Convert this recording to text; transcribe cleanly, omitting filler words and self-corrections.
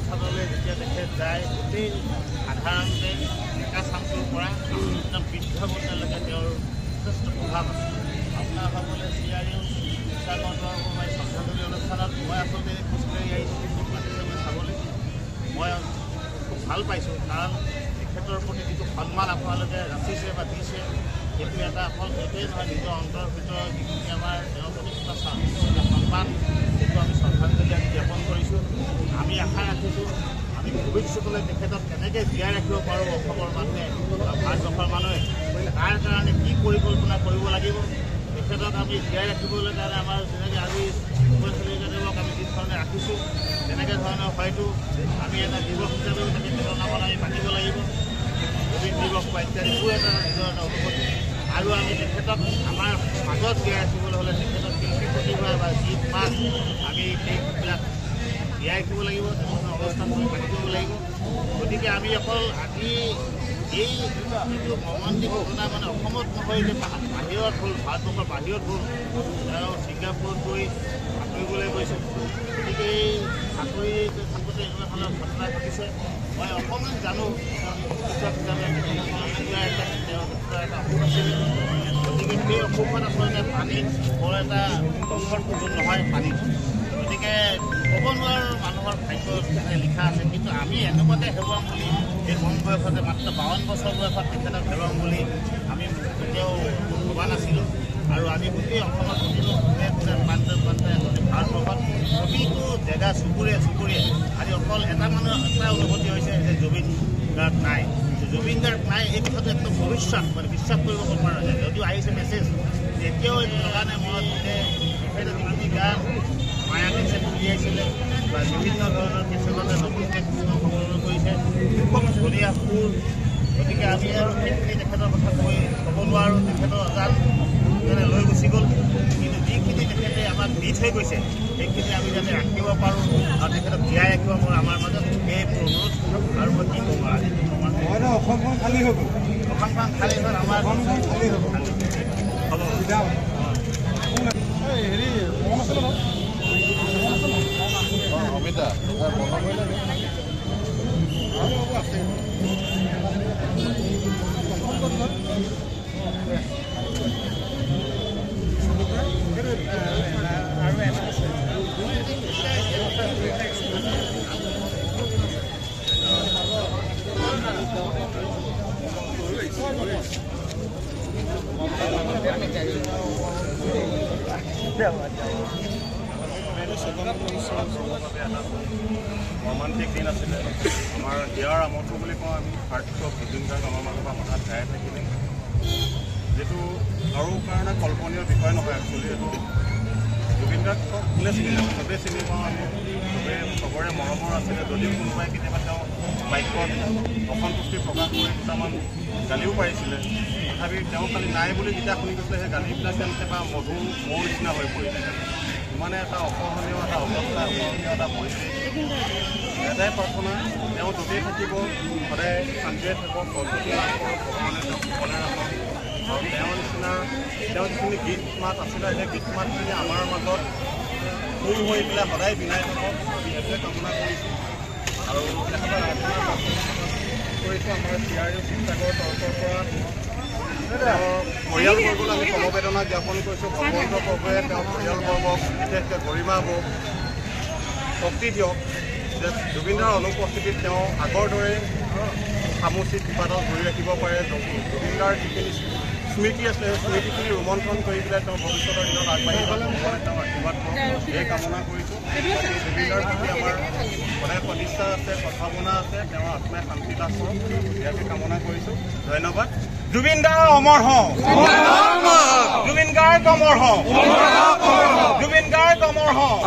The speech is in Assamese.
অনুষ্ঠানলৈ যেতিয়া তেখেত যায় গোটেই সাধাৰণতে ডেকা চামটোৰ পৰা একদম বৃদ্ধ বৰ্ণলৈকে তেওঁৰ যথেষ্ট প্ৰভাৱ আছে। আপোনাৰ সকলে চিআৰইউ শিক্ষাগতৰ শ্ৰদ্ধাঞ্জলি অনুষ্ঠানত মই আচলতে খোজকাঢ়ি আহিছোঁ কিন্তু মাতিছে মই চাবলৈ মই খুব ভাল পাইছোঁ। কাৰণ তেখেতৰ প্ৰতি যিটো সন্মান আপোনালোকে ৰাখিছে বা দিছে সেইটো এটা অকল এইটোৱেই নহয়, নিজৰ অন্তৰৰ ভিতৰত যিখিনি আমাৰ তেওঁৰ প্ৰতি সন্মান সেইটো আমি শ্ৰদ্ধাঞ্জলি আমি জ্ঞাপন কৰিছোঁ। আমি আশা ৰাখিছোঁ আমি ভৱিষ্যতলৈ তেখেতক কেনেকৈ জীয়াই ৰাখিব পাৰোঁ অসমৰ মানুহে বা ভাৰতবৰ্ষৰ মানুহে তাৰ কাৰণে কি পৰিকল্পনা কৰিব লাগিব। তেখেতক আমি জীয়াই ৰাখিবলৈ কাৰণে আমাৰ যেনেকৈ আজি ভূপেন আমি যিধৰণে ৰাখিছোঁ তেনেকৈ ধৰণৰ হয়তো আমি এটা দিৱস হিচাপেও তেখেতৰ নামত আমি পাতিব লাগিব, জুবিন দিৱস বা ইত্যাদিবোৰ এটা নিজৰ এটা অনুভূতি। আৰু আমি তেখেতক আমাৰ মাজত জীয়াই ৰাখিবলৈ হ'লে তেখেতক শিল্পী প্ৰতিভা বা গীত মাত আমি সেইবিলাক জীয়াই ৰাখিব লাগিব, তেনেধৰণৰ অনুষ্ঠান আমি পাতি কৰিব লাগিব। গতিকে আমি অকল আজি এই যিটো মৰ্মান্তিক ঘটনা মানে অসমত নহয় যে বাহিৰত হ'ল, ভাৰতবৰ্ষৰ বাহিৰত হ'ল, তেওঁ ছিংগাপুৰত গৈ সাঁতুৰিবলৈ গৈছে। গতিকে এই সাঁতুৰি থাকোঁতে এনেকুৱা ধৰণৰ ঘটনা ঘটিছে। মই অকণমান জানো চিকিৎসক হিচাপে এটা অসুখ আছিলে। গতিকে সেই অসুখত আচলতে পানীত বৰ এটা কমফৰ্ট জোন নহয় পানীত। গতিকে ক'ব নোৱাৰোঁ মানুহৰ ভাগ্যত লিখা আছে, কিন্তু আমি এনেকুৱাতে হেৰুৱাম বুলি এই কম বয়সতে মাত্ৰ 52 বছৰ বয়সত তেখেতক হেৰুৱাম বুলি আমি কেতিয়াও ভবা নাছিলোঁ। আৰু আমি গোটেই অসমত প্ৰতিটো প্ৰান্তে প্ৰান্তে ভাৰতবৰ্ষত প্ৰতিটো জেগা চুবুৰীয়ে আজি অকল এটা মানুহৰ এটা অনুভূতি হৈছে যে জুবিন গাৰ্গ নাই। জুবিন গাৰ্গ নাই এই কথাটো একদম ভৱিষ্যত মানে বিশ্বাস কৰিব পৰা নাযায়। যদিও আহিছে মেছেজ এতিয়াও লগা নাই মনত যে তেখেতে যিখিনি গান মায়া কেছেট উলিয়াইছিলে বা বিভিন্ন ধৰণৰ কেছেটতে নতুনকৈ সংগ্ৰহ কৰিছে খুব ধুনীয়া সুৰ। গতিকে আমি আৰু সেইখিনি তেখেতৰ কথা ক'ব নোৱাৰোঁ, তেখেতৰ অজান লৈ গুচি গ'ল। কিন্তু যিখিনি তেখেতে আমাক দি থৈ গৈছে সেইখিনি আমি যাতে ৰাখিব পাৰোঁ আৰু তেখেতক জীয়াই ৰাখিব পাৰোঁ আমাৰ মাজত সেই অনুৰোধ। আৰু মই কি ক'ম আজি অসমখন খালী হৈ গ'ল, অসমখন খালী হ'ল আমাৰ হ'ব হেৰি অমিতা আৰু এটা আছে মৰ্মান্তিক দিন আছিলে আমাৰ হিয়াৰ আমঠু বুলি কওঁ আমি। পাৰ্থ জুবিন গাৰ্গ আমাৰ মাজৰ পৰা হঠাৎ হেৰাই থাকিলে, যিটো কাৰো কাৰণে কল্পনীয় বিষয় নহয়। একচুৱেলি এইটো জুবিন গাৰ্গক কোনে চিনি নাপাওঁ, চবেই চিনি পাওঁ আমি, চবেই চবৰে মৰমৰ আছিলে। যদিও কোনোবাই কেতিয়াবা তেওঁ বাক্যত অসন্তুষ্টি প্ৰকাশ কৰি দুটামান গালিও পাৰিছিলে, তথাপি তেওঁ খালি নাই বুলি যেতিয়া শুনি গৈছিলে সেই গালিবিলাক কেতিয়াবা মধুৰ মৌৰ নিচিনা হৈ পৰিলে। ইমানে এটা অসহনীয় এটা অৱস্থা, অসহনীয় এটা পৰিস্থিতি। এটাই প্ৰাৰ্থনা তেওঁ য'তেই থাকিব সদায় শান্তিৰে থাকক, সদ্গতি লাভ কৰক, ভগৱানে তেওঁক কুশলে ৰাখক। আৰু তেওঁৰ নিচিনা তেওঁ যিখিনি গীত মাত আছিলে সেই গীত মাতখিনি আমাৰ মাজত সুৰ হৈ পেলাই সদায় বিনাই থাকক, আমি সেইটোৱে কামনা কৰিছোঁ। আৰু তেখেতৰ আত্মাৰ কৰিছোঁ আমাৰ চিআৰইউ শিৱসাগৰৰ তৰফৰ পৰা পৰিয়ালবৰ্গলৈ আমি সমবেদনা জ্ঞাপন কৰিছোঁ। ভগৱন্ত প্ৰভুৱে তেওঁৰ পৰিয়ালবৰ্গক বিশেষকৈ গৰিমা বক শক্তি দিয়ক যে জুবিনদাৰ অনুপস্থিতিত তেওঁ আগৰ দৰে সামুচিক বিবাদত ধৰি ৰাখিব পাৰে। জুবিনদাৰ যিখিনি স্মৃতি আছে সেই স্মৃতিখিনি ৰোমন্থন কৰি পেলাই তেওঁ ভৱিষ্যতৰ দিনত আগবাঢ়ি গ'লে তেওঁ আশীৰ্বাদ কৰক এই কামনা কৰিছোঁ। জুবিনদাৰ প্ৰতি আমাৰ সদায় প্ৰতিষ্ঠা আছে, সদ্ভাৱনা আছে, তেওঁৰ আত্মাই শান্তি লাভ কৰক ইয়াকে কামনা কৰিছোঁ। ধন্যবাদ। জুবিন দা অমৰ হওক, জুবিন গাৰ্গ অমৰ হওক, জুবিন গাৰ্গ অমৰ হওক।